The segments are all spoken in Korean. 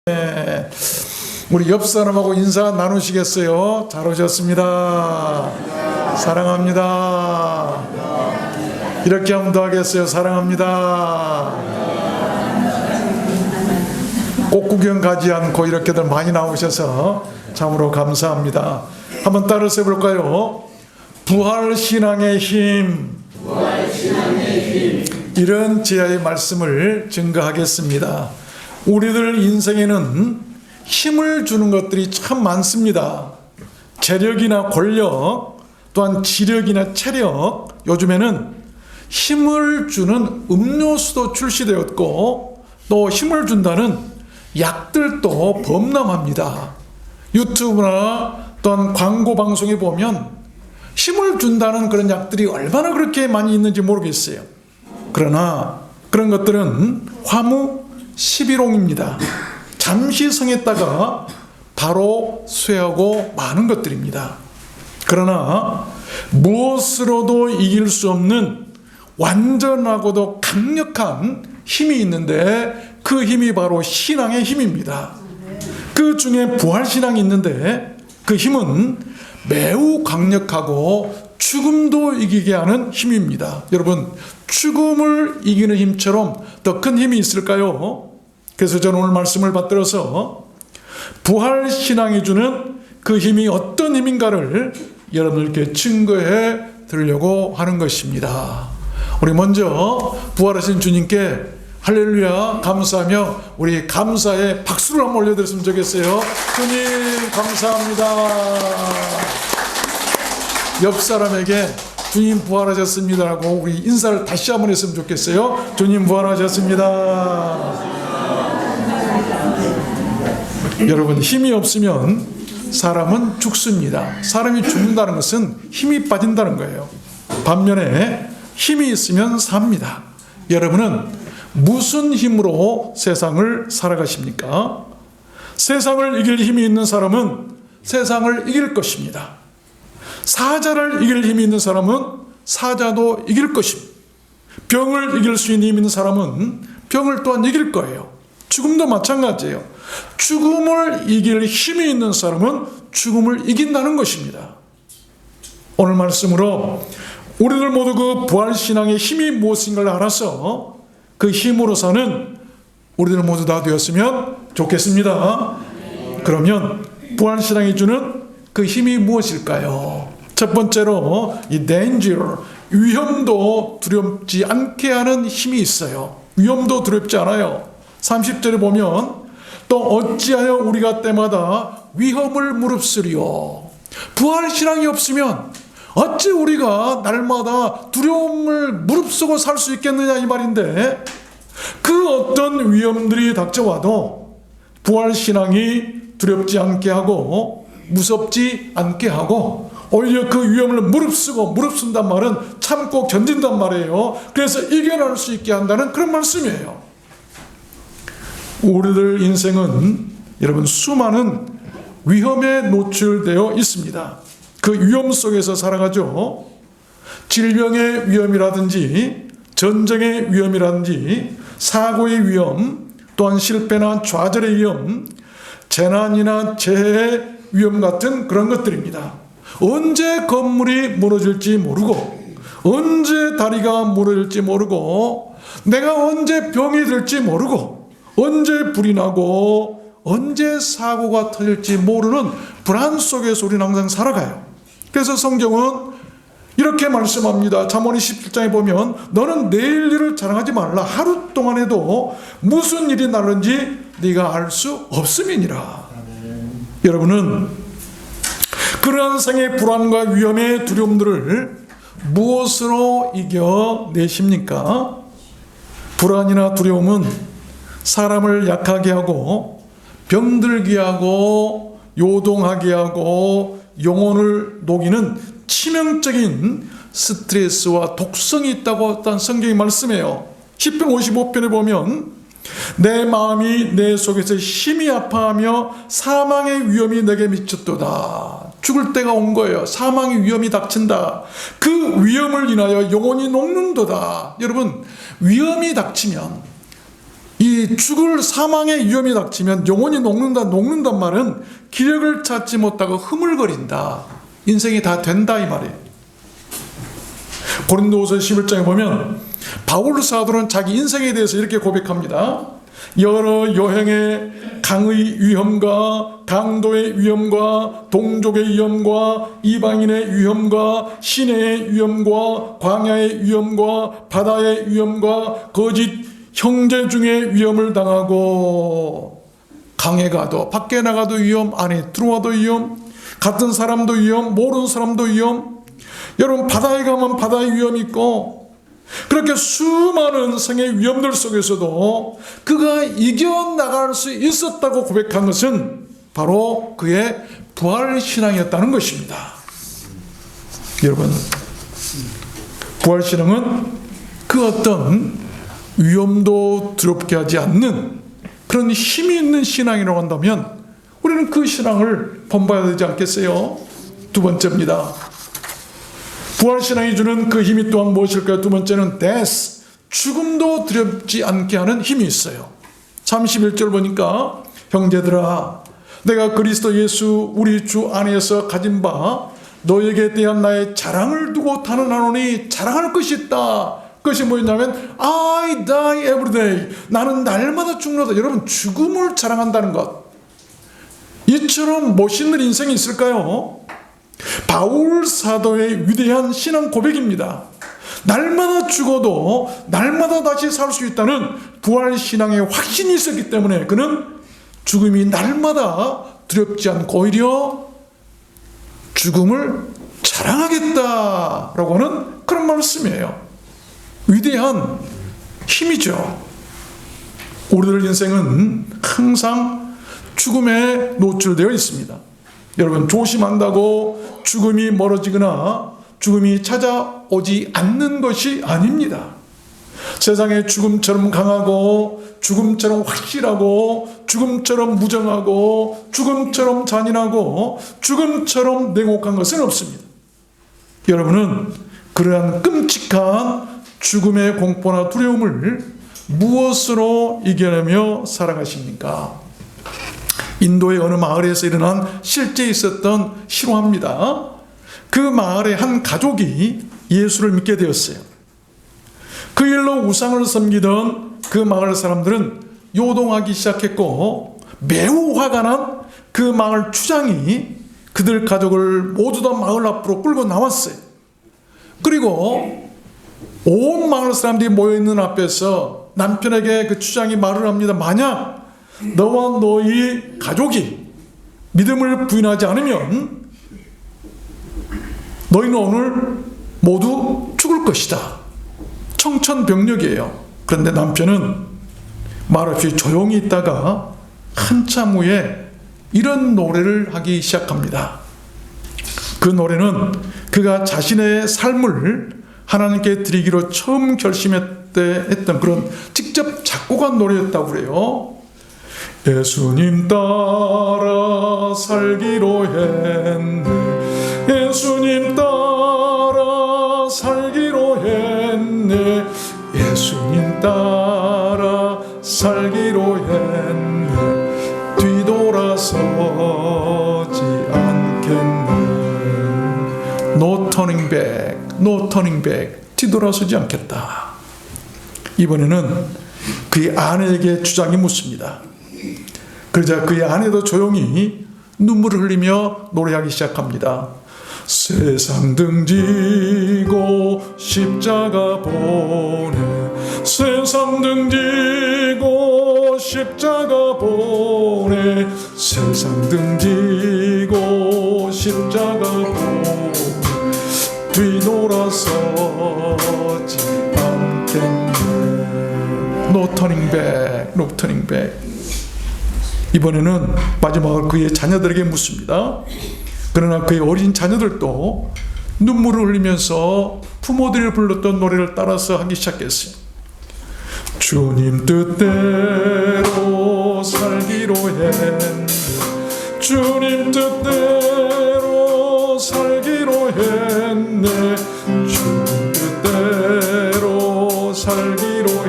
네, 우리 옆 사람하고 인사 나누시겠어요? 잘 오셨습니다. 사랑합니다. 이렇게 하면 더 하겠어요? 사랑합니다. 꽃 구경 가지 않고 이렇게들 많이 나오셔서 참으로 감사합니다. 한번 따라서 해볼까요? 부활신앙의 힘. 이런 제야의 말씀을 증거하겠습니다. 우리들 인생에는 힘을 주는 것들이 참 많습니다. 재력이나 권력, 또한 지력이나 체력, 요즘에는 힘을 주는 음료수도 출시되었고 또 힘을 준다는 약들도 범람합니다. 유튜브나 또한 광고 방송에 보면 힘을 준다는 그런 약들이 얼마나 그렇게 많이 있는지 모르겠어요. 그러나 그런 것들은 화무 11홍입니다. 잠시 성했다가 바로 쇠하고 마는 것들입니다. 그러나 무엇으로도 이길 수 없는 완전하고도 강력한 힘이 있는데 그 힘이 바로 신앙의 힘입니다. 그 중에 부활신앙이 있는데 그 힘은 매우 강력하고 죽음도 이기게 하는 힘입니다. 여러분, 죽음을 이기는 힘처럼 더 큰 힘이 있을까요? 그래서 저는 오늘 말씀을 받들어서 부활신앙이 주는 그 힘이 어떤 힘인가를 여러분들께 증거해 드리려고 하는 것입니다. 우리 먼저 부활하신 주님께 할렐루야 감사하며 우리 감사의 박수를 한번 올려드렸으면 좋겠어요. 주님 감사합니다. 옆 사람에게 주님 부활하셨습니다라고 우리 인사를 다시 한번 했으면 좋겠어요. 주님 부활하셨습니다. 여러분, 힘이 없으면 사람은 죽습니다. 사람이 죽는다는 것은 힘이 빠진다는 거예요. 반면에 힘이 있으면 삽니다. 여러분은 무슨 힘으로 세상을 살아가십니까? 세상을 이길 힘이 있는 사람은 세상을 이길 것입니다. 사자를 이길 힘이 있는 사람은 사자도 이길 것입니다. 병을 이길 수 있는 힘이 있는 사람은 병을 또한 이길 거예요. 죽음도 마찬가지예요. 죽음을 이길 힘이 있는 사람은 죽음을 이긴다는 것입니다. 오늘 말씀으로 우리들 모두 그 부활신앙의 힘이 무엇인가를 알아서 그 힘으로서는 우리들 모두 다 되었으면 좋겠습니다. 그러면 부활신앙이 주는 그 힘이 무엇일까요? 첫 번째로 이 danger, 위험도 두렵지 않게 하는 힘이 있어요. 위험도 두렵지 않아요. 30절에 보면 또 어찌하여 우리가 때마다 위험을 무릅쓰리요. 부활신앙이 없으면 어찌 우리가 날마다 두려움을 무릅쓰고 살 수 있겠느냐 이 말인데, 그 어떤 위험들이 닥쳐와도 부활신앙이 두렵지 않게 하고 무섭지 않게 하고 오히려 그 위험을 무릅쓴단 말은 참고 견딘단 말이에요. 그래서 이겨낼 수 있게 한다는 그런 말씀이에요. 우리들 인생은 여러분 수많은 위험에 노출되어 있습니다. 그 위험 속에서 살아가죠. 질병의 위험이라든지 전쟁의 위험이라든지 사고의 위험, 또한 실패나 좌절의 위험, 재난이나 재해의 위험 같은 그런 것들입니다. 언제 건물이 무너질지 모르고 언제 다리가 무너질지 모르고 내가 언제 병이 들지 모르고 언제 불이 나고 언제 사고가 터질지 모르는 불안 속에서 우리는 항상 살아가요. 그래서 성경은 이렇게 말씀합니다. 잠언 27장에 보면 너는 내일 일을 자랑하지 말라. 하루 동안에도 무슨 일이 나는지 네가 알 수 없음이니라. 여러분은 그러한 생의 불안과 위험의 두려움들을 무엇으로 이겨내십니까? 불안이나 두려움은 사람을 약하게 하고 병들게 하고 요동하게 하고 영혼을 녹이는 치명적인 스트레스와 독성이 있다고 어떤 성경이 말씀해요. 시편 55편에 보면 내 마음이 내 속에서 심히 아파하며 사망의 위험이 내게 미쳤도다. 죽을 때가 온 거예요. 사망의 위험이 닥친다. 그 위험을 인하여 영혼이 녹는도다. 여러분, 위험이 닥치면 이 죽을 사망의 위험이 닥치면 영혼이 녹는단 말은 기력을 찾지 못하고 흐물거린다. 인생이 다 된다 이 말이에요. 고린도후서 11장에 보면 바울 사도는 자기 인생에 대해서 이렇게 고백합니다. 여러 여행의 강의 위험과 강도의 위험과 동족의 위험과 이방인의 위험과 시내의 위험과 광야의 위험과 바다의 위험과 거짓 형제 중에 위험을 당하고, 강에 가도 밖에 나가도 위험, 안에 들어와도 위험, 같은 사람도 위험, 모르는 사람도 위험, 여러분 바다에 가면 바다의 위험이 있고, 그렇게 수많은 생의 위험들 속에서도 그가 이겨나갈 수 있었다고 고백한 것은 바로 그의 부활신앙이었다는 것입니다. 여러분, 부활신앙은 그 어떤 위험도 두렵게 하지 않는 그런 힘이 있는 신앙이라고 한다면 우리는 그 신앙을 본받아야 되지 않겠어요? 두 번째입니다. 부활신앙이 주는 그 힘이 또한 무엇일까요? 두 번째는 death, 죽음도 두렵지 않게 하는 힘이 있어요. 31절 보니까 형제들아, 내가 그리스도 예수 우리 주 안에서 가진 바 너에게 대한 나의 자랑을 두고 단언하노니 자랑할 것이 있다. 그것이 뭐였냐면 I die every day. 나는 날마다 죽는다. 여러분, 죽음을 자랑한다는 것, 이처럼 멋있는 인생이 있을까요? 바울 사도의 위대한 신앙 고백입니다. 날마다 죽어도 날마다 다시 살 수 있다는 부활 신앙의 확신이 있었기 때문에 그는 죽음이 날마다 두렵지 않고 오히려 죽음을 자랑하겠다라고 하는 그런 말씀이에요. 위대한 힘이죠. 우리들 인생은 항상 죽음에 노출되어 있습니다. 여러분, 조심한다고 죽음이 멀어지거나 죽음이 찾아오지 않는 것이 아닙니다. 세상에 죽음처럼 강하고 죽음처럼 확실하고 죽음처럼 무정하고 죽음처럼 잔인하고 죽음처럼 냉혹한 것은 없습니다. 여러분은 그러한 끔찍한 죽음의 공포나 두려움을 무엇으로 이겨내며 살아가십니까? 인도의 어느 마을에서 일어난 실제 있었던 실화입니다. 그 마을의 한 가족이 예수를 믿게 되었어요. 그 일로 우상을 섬기던 그 마을 사람들은 요동하기 시작했고, 매우 화가 난 그 마을 추장이 그들 가족을 모두 다 마을 앞으로 끌고 나왔어요. 그리고 온 마을 사람들이 모여있는 앞에서 남편에게 그 추장이 말을 합니다. 만약 너와 너희 가족이 믿음을 부인하지 않으면 너희는 오늘 모두 죽을 것이다. 청천벽력이에요. 그런데 남편은 말없이 조용히 있다가 한참 후에 이런 노래를 하기 시작합니다. 그 노래는 그가 자신의 삶을 하나님께 드리기로 처음 결심했던 그런 직접 작곡한 노래였다고 그래요. 예수님 따라 살기로 했네. 예수님 따라 살기로 했네. 예수님 따라 살기로 했네. 뒤돌아서지 않겠네. No turning back, no turning back. 뒤돌아서지 않겠다. 이번에는 그의 아내에게 주장이 묻습니다. 그러자 그의 아내도 조용히 눈물을 흘리며 노래하기 시작합니다. 세상 등지고 십자가 보내. 세상 등지고 십자가 보내. 세상 등지고 십자가 보내. 뒤돌아서지 않겠네. No turning back, no turning back. 이번에는 마지막으로 그의 자녀들에게 묻습니다. 그러나 그의 어린 자녀들도 눈물을 흘리면서 부모들이 불렀던 노래를 따라서 하기 시작했어요. 주님 뜻대로 살기로 했네. 주님 뜻대로 살기로 했네. 주님 뜻대로 살기로 했네.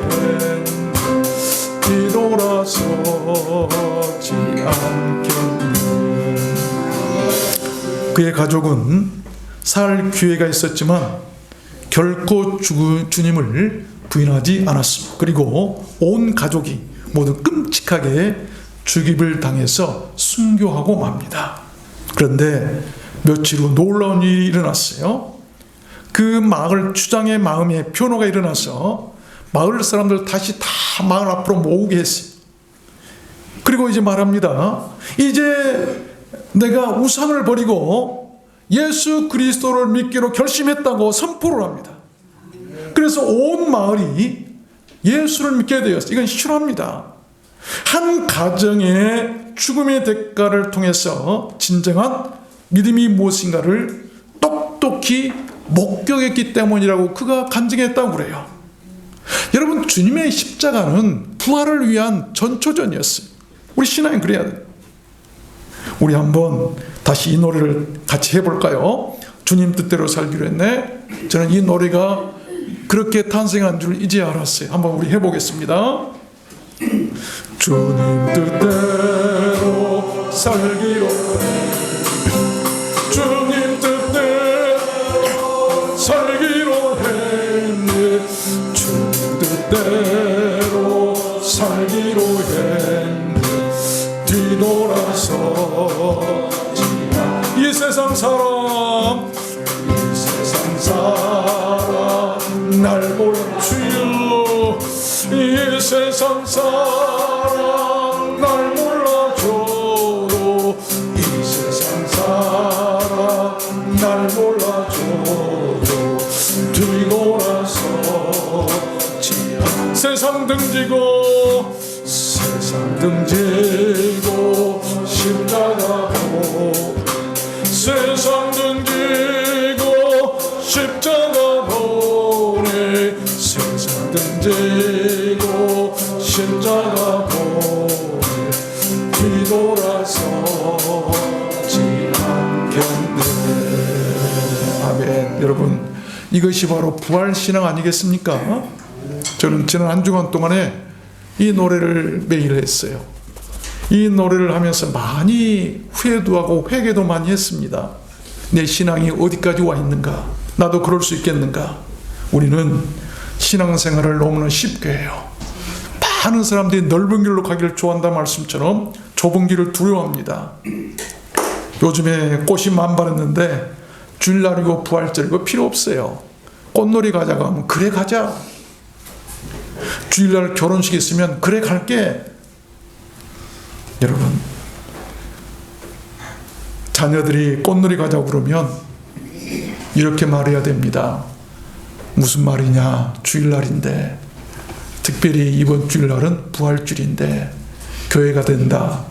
않겠네. 그의 가족은 살 기회가 있었지만 결코 주님을 부인하지 않았습니다. 그리고 온 가족이 모두 끔찍하게 죽임을 당해서 순교하고 맙니다. 그런데 며칠 후 놀라운 일이 일어났어요. 그 마을 주장의 마음에 변화가 일어나서 마을 사람들 다시 다 마을 앞으로 모으게 했어요. 그리고 이제 말합니다. 이제 내가 우상을 버리고 예수 그리스도를 믿기로 결심했다고 선포를 합니다. 그래서 온 마을이 예수를 믿게 되었어요. 이건 실화입니다. 한 가정의 죽음의 대가를 통해서 진정한 믿음이 무엇인가를 똑똑히 목격했기 때문이라고 그가 간증했다고 그래요. 여러분, 주님의 십자가는 부활을 위한 전초전이었어요. 우리 신앙이 그래야 돼요. 우리 한번 다시 이 노래를 같이 해볼까요? 주님 뜻대로 살기로 했네. 저는 이 노래가 그렇게 탄생한 줄 이제 알았어요. 한번 우리 해보겠습니다. 주님 뜻대로 살기로 해. 주님 뜻대로 살기로 했네. 주님 뜻대로 살기로 했네. 뒤돌아서 이 세상 사람 날 몰라주요. 이 세상 사람 날 몰라줘도 이 세상 사람 날 몰라줘도 뒤돌아서 세상 등지고 십자가 보고 세상 등지고 십자가 보네. 세상 등지고 십자가 보네. 뒤돌아서지 않겠네. 아멘. 여러분, 이것이 바로 부활신앙 아니겠습니까? 저는 지난 한 주간 동안에 이 노래를 매일 했어요. 이 노래를 하면서 많이 후회도 하고 회개도 많이 했습니다. 내 신앙이 어디까지 와 있는가? 나도 그럴 수 있겠는가? 우리는 신앙생활을 너무나 쉽게 해요. 많은 사람들이 넓은 길로 가기를 좋아한다는 말씀처럼 좁은 길을 두려워합니다. 요즘에 꽃이 만발했는데 주일날이고 부활절이고 필요 없어요. 꽃놀이 가자고 하면 그래 가자. 주일날 결혼식 있으면 그래 갈게. 여러분, 자녀들이 꽃놀이 가자고 그러면 이렇게 말해야 됩니다. 무슨 말이냐, 주일날인데, 특별히 이번 주일날은 부활주일인데 교회가 된다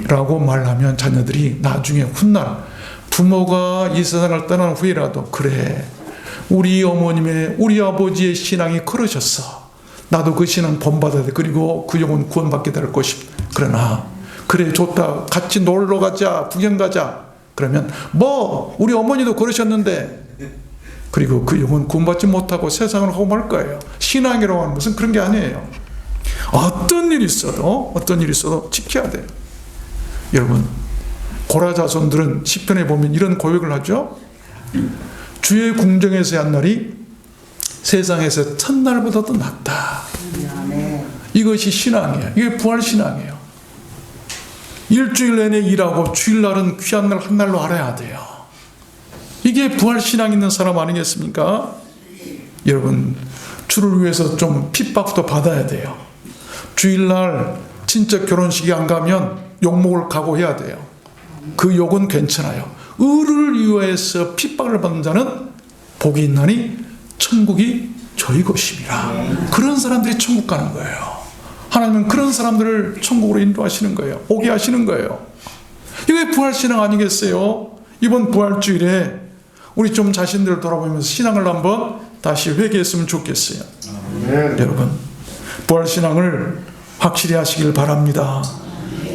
라고 말하면 자녀들이 나중에 훗날 부모가 이 세상을 떠난 후에라도 그래, 우리 어머님의 우리 아버지의 신앙이 그러셨어, 나도 그 신앙 본받아야 돼, 그리고 그 영혼 구원받게 될 것이. 그러나 그래 좋다, 같이 놀러 가자, 구경 가자, 그러면 뭐 우리 어머니도 그러셨는데, 그리고 그 영혼 구원받지 못하고 세상을 하고 말 거예요. 신앙이라고 하는 것은 그런 게 아니에요. 어떤 일이 있어도 지켜야 돼요. 여러분, 고라 자손들은 시편에 보면 이런 고백을 하죠. 주의 궁정에서의 한 날이 세상에서 첫날보다도 낫다. 이것이 신앙이에요. 이게 부활신앙이에요. 일주일 내내 일하고 주일날은 귀한 날 한 날로 알아야 돼요. 이게 부활신앙 있는 사람 아니겠습니까? 여러분, 주를 위해서 좀 핍박도 받아야 돼요. 주일날 친척 결혼식에 안 가면 욕먹을 각오해야 돼요. 그 욕은 괜찮아요. 의를 위하여서 핍박을 받는 자는 복이 있나니 천국이 저희 것입니다. 그런 사람들이 천국 가는 거예요. 하나님은 그런 사람들을 천국으로 인도하시는 거예요. 오게 하시는 거예요. 이게 부활신앙 아니겠어요? 이번 부활주일에 우리 좀 자신들을 돌아보면서 신앙을 한번 다시 회개했으면 좋겠어요. 여러분, 부활신앙을 확실히 하시길 바랍니다.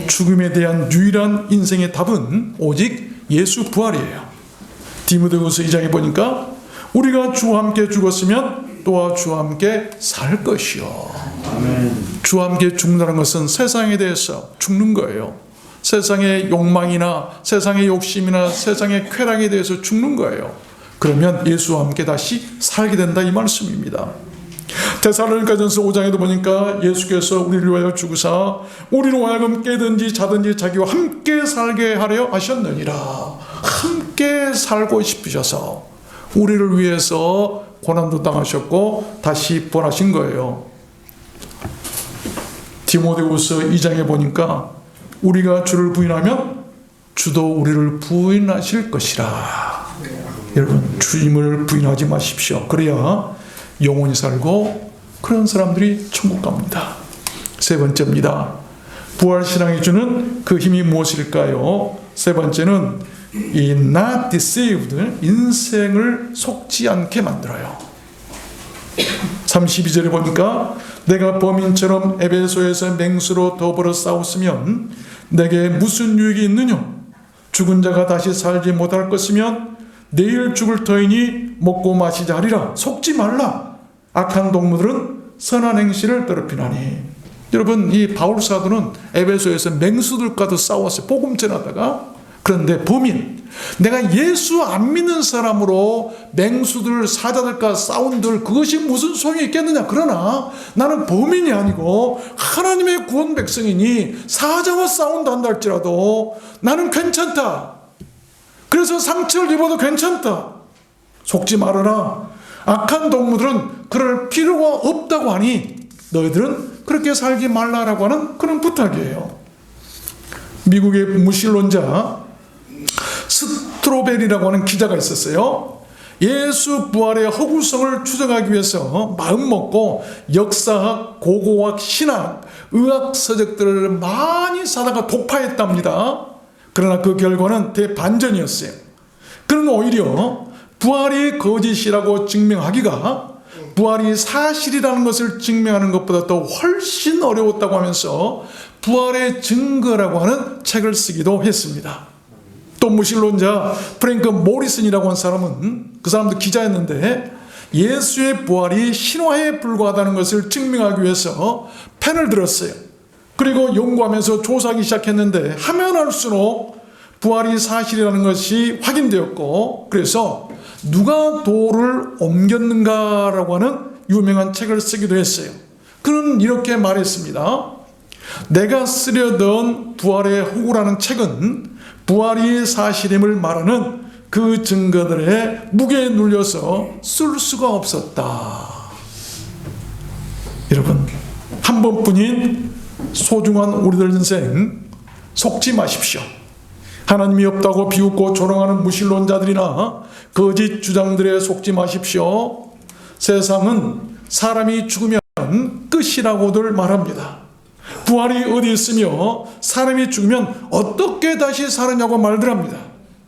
죽음에 대한 유일한 인생의 답은 오직 예수 부활이에요. 디모데후서 2장에 보니까 우리가 주와 함께 죽었으면 또한 주와 함께 살 것이요. 주와 함께 죽는다는 것은 세상에 대해서 죽는 거예요. 세상의 욕망이나 세상의 욕심이나 세상의 쾌락에 대해서 죽는 거예요. 그러면 예수와 함께 다시 살게 된다, 이 말씀입니다. 데살로니가전서 5장에도 보니까 예수께서 우리를 위하여 죽으사 우리로 하여금 깨든지 자든지 자기와 함께 살게 하려 하셨느니라. 함께 살고 싶으셔서 우리를 위해서 고난도 당하셨고 다시 부활하신 거예요. 디모데후서 2장에 보니까 우리가 주를 부인하면 주도 우리를 부인하실 것이라. 여러분, 주님을 부인하지 마십시오. 그래야 영원히 살고 그런 사람들이 천국 갑니다. 세 번째입니다. 부활신앙이 주는 그 힘이 무엇일까요? 세 번째는 이 not deceived, 인생을 속지 않게 만들어요. 32절에 보니까 내가 범인처럼 에베소에서 맹수로 더불어 싸웠으면 내게 무슨 유익이 있느냐? 죽은 자가 다시 살지 못할 것이면 내일 죽을 터이니 먹고 마시자 하리라. 속지 말라. 악한 동무들은 선한 행실을 더럽히나니. 여러분, 이 바울 사도는 에베소에서 맹수들과도 싸웠어요. 복음 전하다가. 그런데 범인, 내가 예수 안 믿는 사람으로 맹수들, 사자들과 싸운들, 그것이 무슨 소용이 있겠느냐. 그러나 나는 범인이 아니고 하나님의 구원 백성이니 사자와 싸운다 한다 할지라도 나는 괜찮다. 그래서 상처를 입어도 괜찮다. 속지 말아라. 악한 동무들은 그럴 필요가 없다고 하니 너희들은 그렇게 살지 말라라고 하는 그런 부탁이에요. 미국의 무신론자 스트로벨이라고 하는 기자가 있었어요. 예수 부활의 허구성을 추정하기 위해서 마음먹고 역사학, 고고학, 신학, 의학 서적들을 많이 사다가 독파했답니다. 그러나 그 결과는 대반전이었어요. 그는 오히려 부활이 거짓이라고 증명하기가 부활이 사실이라는 것을 증명하는 것보다 더 훨씬 어려웠다고 하면서 부활의 증거라고 하는 책을 쓰기도 했습니다. 또 무신론자 프랭크 모리슨이라고 하는 사람은, 그 사람도 기자였는데, 예수의 부활이 신화에 불과하다는 것을 증명하기 위해서 펜을 들었어요. 그리고 연구하면서 조사하기 시작했는데 하면 할수록 부활이 사실이라는 것이 확인되었고, 그래서 누가 돌을 옮겼는가라고 하는 유명한 책을 쓰기도 했어요. 그는 이렇게 말했습니다. 내가 쓰려던 부활의 호구라는 책은 부활이 사실임을 말하는 그 증거들에 무게에 눌려서 쓸 수가 없었다. 여러분, 한 번뿐인 소중한 우리들 인생 속지 마십시오. 하나님이 없다고 비웃고 조롱하는 무신론자들이나 거짓 주장들에 속지 마십시오. 세상은 사람이 죽으면 끝이라고들 말합니다. 부활이 어디 있으며 사람이 죽으면 어떻게 다시 사느냐고 말들 합니다.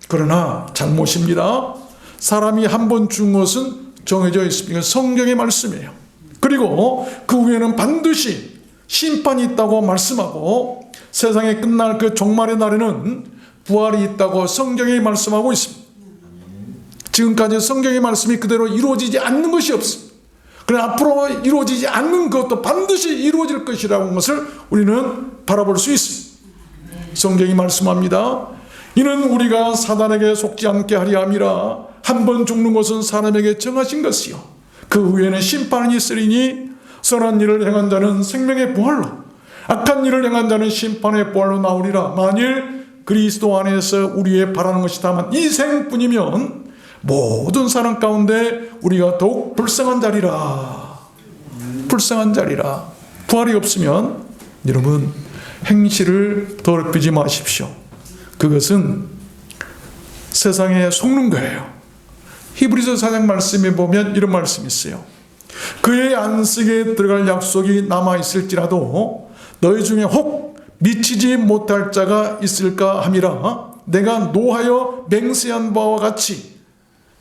그러나 잘못입니다. 사람이 한 번 죽은 것은 정해져 있습니다. 성경의 말씀이에요. 그리고 그 후에는 반드시 심판이 있다고 말씀하고 세상에 끝날 그 종말의 날에는 부활이 있다고 성경이 말씀하고 있습니다. 지금까지 성경의 말씀이 그대로 이루어지지 않는 것이 없습니다. 그러나 앞으로 이루어지지 않는 것도 반드시 이루어질 것이라는 것을 우리는 바라볼 수 있습니다. 성경이 말씀합니다. 이는 우리가 사단에게 속지 않게 하려 함이라. 한 번 죽는 것은 사람에게 정하신 것이요 그 후에는 심판이 있으리니 선한 일을 행한 자는 생명의 부활로, 악한 일을 행한 자는 심판의 부활로 나오리라. 만일 그리스도 안에서 우리의 바라는 것이 다만 이 생뿐이면 모든 사람 가운데 우리가 더욱 불쌍한 자리라. 불쌍한 자리라. 부활이 없으면 여러분 행실을 더럽히지 마십시오. 그것은 세상에 속는 거예요. 히브리서 4장 말씀에 보면 이런 말씀이 있어요. 그의 안식에 들어갈 약속이 남아있을지라도 너희 중에 혹 미치지 못할 자가 있을까 함이라. 내가 노하여 맹세한 바와 같이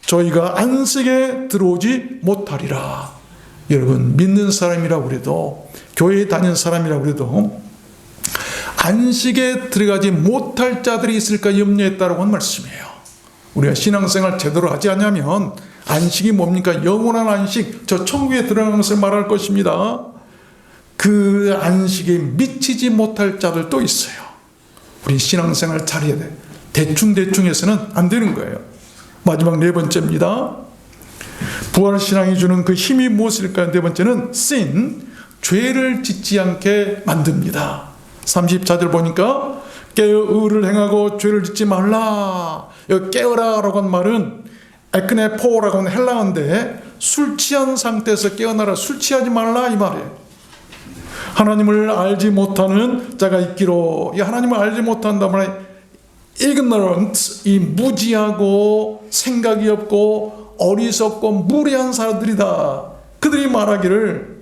저희가 안식에 들어오지 못하리라. 여러분, 믿는 사람이라고 그래도, 교회에 다니는 사람이라고 그래도 안식에 들어가지 못할 자들이 있을까 염려했다라고 하는 말씀이에요. 우리가 신앙생활 제대로 하지 않으면 안식이 뭡니까? 영원한 안식, 저 천국에 들어가는 것을 말할 것입니다. 그 안식에 미치지 못할 자들도 있어요. 우리 신앙생활 잘해야 돼. 대충 해서는 안 되는 거예요. 마지막 네 번째입니다. 부활신앙이 주는 그 힘이 무엇일까요? 네 번째는 sin, 죄를 짓지 않게 만듭니다. 34절 보니까 깨어 의를 행하고 죄를 짓지 말라. 여기 깨어라라고 한 말은 에크네포라고 하는 헬라어인데 술 취한 상태에서 깨어나라, 술 취하지 말라 이 말이에요. 하나님을 알지 못하는 자가 있기로, 이 하나님을 알지 못한다 말에 ignorant, 이 무지하고 생각이 없고 어리석고 무례한 사람들이다. 그들이 말하기를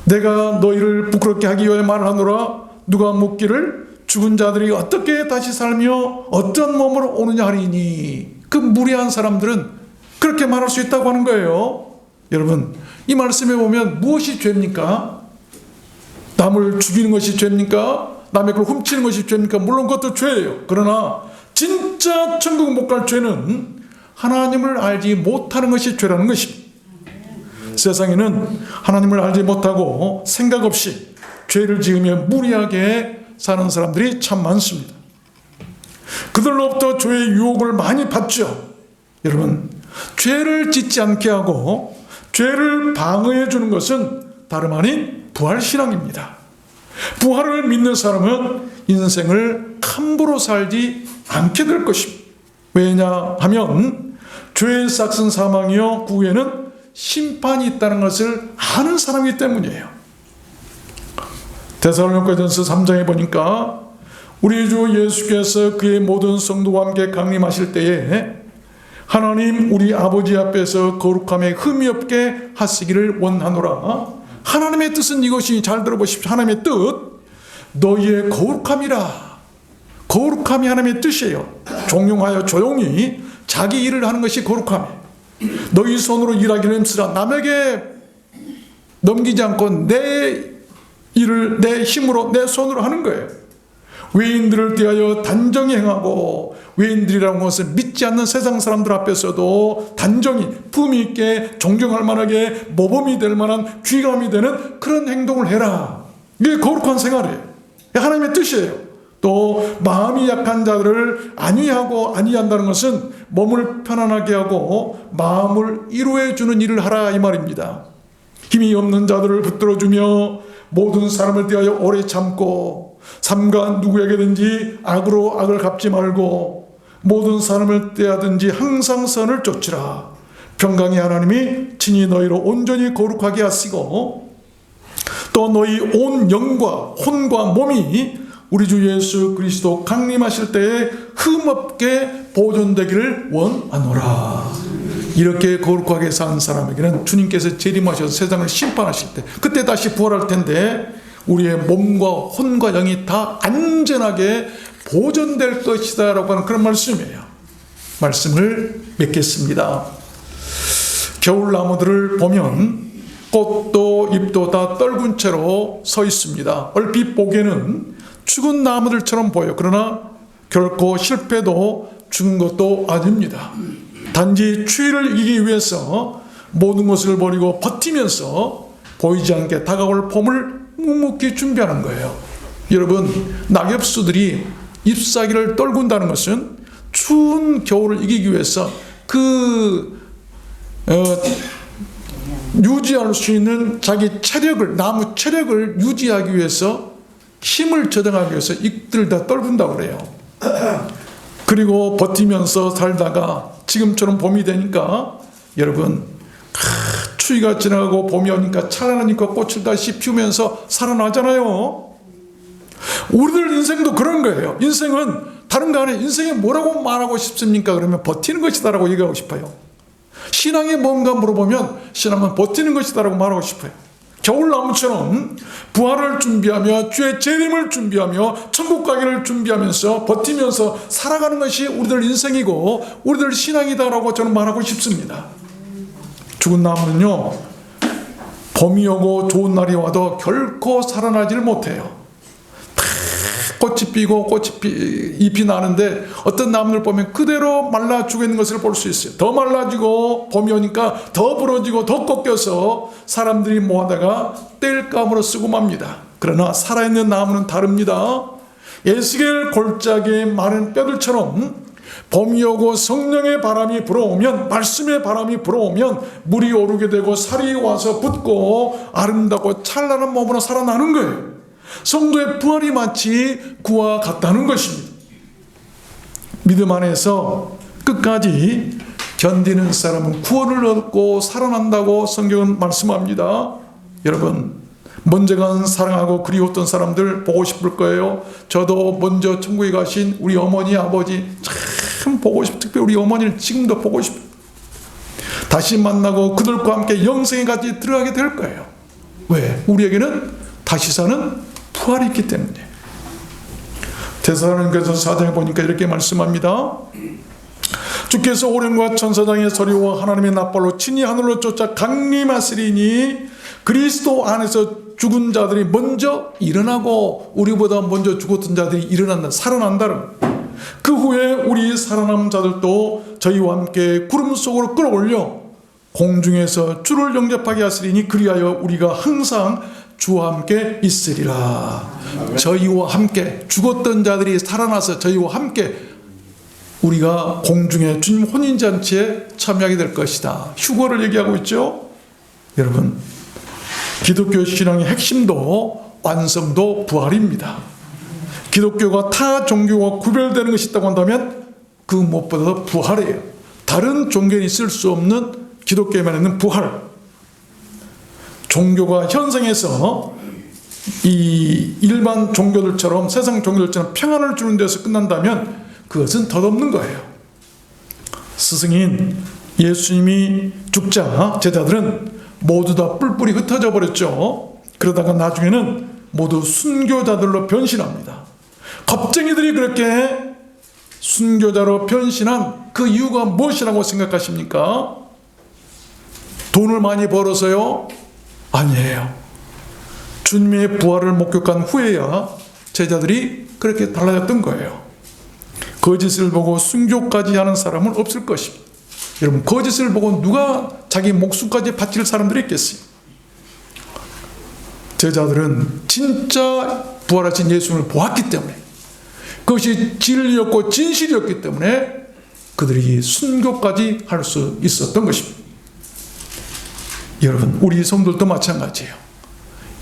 내가 너희를 부끄럽게 하기 위해 말을 하노라. 누가 묻기를 죽은 자들이 어떻게 다시 살며 어떤 몸으로 오느냐 하리니. 그 무례한 사람들은 그렇게 말할 수 있다고 하는 거예요. 여러분, 이 말씀에 보면 무엇이 죄입니까? 남을 죽이는 것이 죄입니까? 남의 걸 훔치는 것이 죄입니까? 물론 그것도 죄예요. 그러나 진짜 천국 못 갈 죄는 하나님을 알지 못하는 것이 죄라는 것입니다. 세상에는 하나님을 알지 못하고 생각 없이 죄를 지으며 무리하게 사는 사람들이 참 많습니다. 그들로부터 죄의 유혹을 많이 받죠. 여러분, 죄를 짓지 않게 하고 죄를 방어해 주는 것은 다름 아닌 부활신앙입니다. 부활을 믿는 사람은 인생을 함부로 살지 않게 될 것입니다. 왜냐하면 죄의 삭은 사망이요 그 후에는 심판이 있다는 것을 아는 사람이기 때문이에요. 데살로니가전서 3장에 보니까 우리 주 예수께서 그의 모든 성도와 함께 강림하실 때에 하나님 우리 아버지 앞에서 거룩함에 흠이 없게 하시기를 원하노라. 하나님의 뜻은 이것이, 잘 들어보십시오. 하나님의 뜻, 너희의 거룩함이라. 거룩함이 하나님의 뜻이에요. 종용하여 조용히 자기 일을 하는 것이 거룩함이에요. 너희 손으로 일하기를 힘쓰라. 남에게 넘기지 않고 내 일을 내 힘으로 내 손으로 하는 거예요. 외인들을 대하여 단정히 행하고, 외인들이라는 것은 믿지 않는 세상 사람들 앞에서도 단정히 품위 있게 존경할 만하게 모범이 될 만한 귀감이 되는 그런 행동을 해라. 이게 거룩한 생활이에요. 하나님의 뜻이에요. 또 마음이 약한 자들을 안위하고 안위한다는 것은 몸을 편안하게 하고 마음을 위로해 주는 일을 하라 이 말입니다. 힘이 없는 자들을 붙들어주며 모든 사람을 대하여 오래 참고 삼가 누구에게든지 악으로 악을 갚지 말고 모든 사람을 대하든지 항상 선을 쫓으라. 평강의 하나님이 친히 너희로 온전히 거룩하게 하시고 또 너희 온 영과 혼과 몸이 우리 주 예수 그리스도 강림하실 때에 흠없게 보존되기를 원하노라. 이렇게 거룩하게 산 사람에게는 주님께서 재림하셔서 세상을 심판하실 때 그때 다시 부활할 텐데 우리의 몸과 혼과 영이 다 안전하게 보존될 것이다 라고 하는 그런 말씀이에요. 말씀을 맺겠습니다. 겨울나무들을 보면 꽃도 잎도 다 떨군 채로 서 있습니다. 얼핏 보기에는 죽은 나무들처럼 보여. 그러나 결코 실패도 죽은 것도 아닙니다. 단지 추위를 이기기 위해서 모든 것을 버리고 버티면서 보이지 않게 다가올 봄을 묵묵히 준비하는 거예요. 여러분, 낙엽수들이 잎사귀를 떨군다는 것은 추운 겨울을 이기기 위해서 유지할 수 있는 자기 체력을, 나무 체력을 유지하기 위해서 힘을 저장하기 위해서 잎들 다 떨군다고 그래요. 그리고 버티면서 살다가 지금처럼 봄이 되니까 여러분 추위가 지나가고 봄이 오니까 찬란하니까 꽃을 다시 피우면서 살아나잖아요. 우리들 인생도 그런 거예요. 인생은 다른 거 아니에요. 인생에 뭐라고 말하고 싶습니까? 그러면 버티는 것이다라고 얘기하고 싶어요. 신앙이 뭔가 물어보면 신앙은 버티는 것이다라고 말하고 싶어요. 겨울나무처럼 부활을 준비하며 주의 재림을 준비하며 천국 가기를 준비하면서 버티면서 살아가는 것이 우리들 인생이고 우리들 신앙이다라고 저는 말하고 싶습니다. 죽은 나무는요, 봄이 오고 좋은 날이 와도 결코 살아나지를 못해요. 다 꽃이 피고 잎이 나는데 어떤 나무를 보면 그대로 말라 죽어 있는 것을 볼 수 있어요. 더 말라지고 봄이 오니까 더 부러지고 더 꺾여서 사람들이 모아다가 땔감으로 쓰고 맙니다. 그러나 살아있는 나무는 다릅니다. 에스겔 골짜기의 마른 뼈들처럼 봄이 오고 성령의 바람이 불어오면, 말씀의 바람이 불어오면 물이 오르게 되고 살이 와서 붙고 아름답고 찬란한 몸으로 살아나는 거예요. 성도의 부활이 마치 그와 같다는 것입니다. 믿음 안에서 끝까지 견디는 사람은 구원을 얻고 살아난다고 성경은 말씀합니다. 여러분, 먼저 간 사랑하고 그리웠던 사람들 보고 싶을 거예요. 저도 먼저 천국에 가신 우리 어머니, 아버지 참 보고 싶어요. 특별히 우리 어머니를 지금도 보고 싶어요. 다시 만나고 그들과 함께 영생에 같이 들어가게 될 거예요. 왜? 우리에게는 다시 사는 부활이 있기 때문에. 데살로니가서 4장에 보니까 이렇게 말씀합니다. 주께서 오련과 천사장의 소리와 하나님의 낫발로 친히 하늘로 쫓아 강림하시리니 그리스도 안에서 죽은 자들이 먼저 일어나고, 우리보다 먼저 죽었던 자들이 일어난다, 살아난다는. 그 후에 우리 살아남은 자들도 저희와 함께 구름 속으로 끌어올려 공중에서 주를 영접하게 하시리니 그리하여 우리가 항상 주와 함께 있으리라. 저희와 함께, 죽었던 자들이 살아나서 저희와 함께 우리가 공중에 주님 혼인잔치에 참여하게 될 것이다. 휴거를 얘기하고 있죠. 여러분, 기독교 신앙의 핵심도 완성도 부활입니다. 기독교가 타 종교와 구별되는 것이 있다고 한다면 그 무엇보다도 부활이에요. 다른 종교에 있을 수 없는 기독교에만 있는 부활. 종교가 현생에서 이 일반 종교들처럼, 세상 종교들처럼 평안을 주는 데서 끝난다면 그것은 덧없는 거예요. 스승인 예수님이 죽자 제자들은 모두 다 뿔뿔이 흩어져 버렸죠. 그러다가 나중에는 모두 순교자들로 변신합니다. 겁쟁이들이 그렇게 순교자로 변신한 그 이유가 무엇이라고 생각하십니까? 돈을 많이 벌어서요? 아니에요. 주님의 부활을 목격한 후에야 제자들이 그렇게 달라졌던 거예요. 거짓을 보고 순교까지 하는 사람은 없을 것입니다. 여러분, 거짓을 보고 누가 자기 목숨까지 바칠 사람들이 있겠어요? 제자들은 진짜 부활하신 예수님을 보았기 때문에, 그것이 진리였고 진실이었기 때문에 그들이 순교까지 할 수 있었던 것입니다. 여러분, 우리 성도들도 마찬가지예요.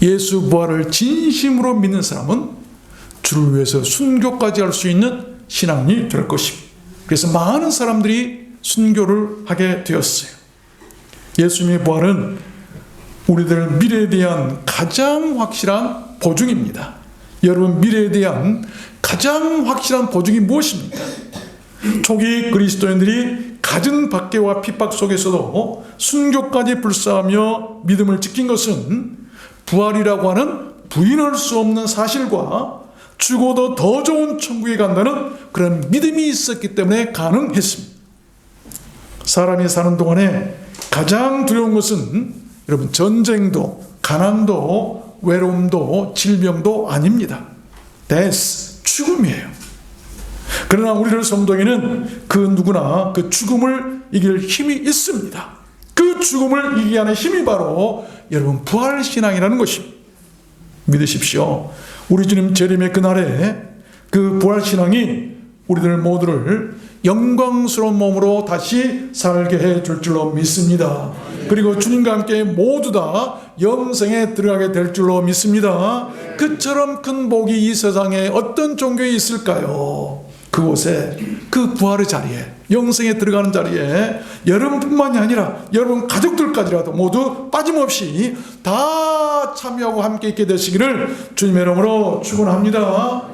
예수 부활을 진심으로 믿는 사람은 주를 위해서 순교까지 할 수 있는 신앙이 될 것입니다. 그래서 많은 사람들이 순교를 하게 되었어요. 예수님의 부활은 우리들 미래에 대한 가장 확실한 보증입니다. 여러분, 미래에 대한 가장 확실한 보증이 무엇입니까? 초기 그리스도인들이 갖은 박해와 핍박 속에서도 순교까지 불사하며 믿음을 지킨 것은 부활이라고 하는 부인할 수 없는 사실과 죽어도 더 좋은 천국에 간다는 그런 믿음이 있었기 때문에 가능했습니다. 사람이 사는 동안에 가장 두려운 것은 여러분, 전쟁도 가난도 외로움도 질병도 아닙니다. 데스, 죽음이에요. 그러나 우리들 성도에게는 그 누구나 그 죽음을 이길 힘이 있습니다. 그 죽음을 이기게 하는 힘이 바로 여러분 부활신앙이라는 것입니다. 믿으십시오. 우리 주님 재림의 그날에 그 부활신앙이 우리들 모두를 영광스러운 몸으로 다시 살게 해줄 줄로 믿습니다. 그리고 주님과 함께 모두 다 영생에 들어가게 될 줄로 믿습니다. 그처럼 큰 복이 이 세상에 어떤 종교에 있을까요? 그곳에, 그 부활의 자리에, 영생에 들어가는 자리에 여러분뿐만이 아니라 여러분 가족들까지라도 모두 빠짐없이 다 참여하고 함께 있게 되시기를 주님의 이름으로 축원합니다.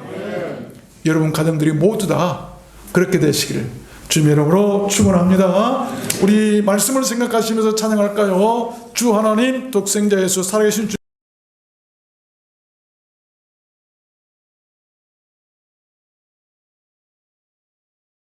여러분 가정들이 모두 다 그렇게 되시기를 주님의 이름으로 축원합니다. 우리 말씀을 생각하시면서 찬양할까요? 주 하나님, 독생자 예수, 살아계신 주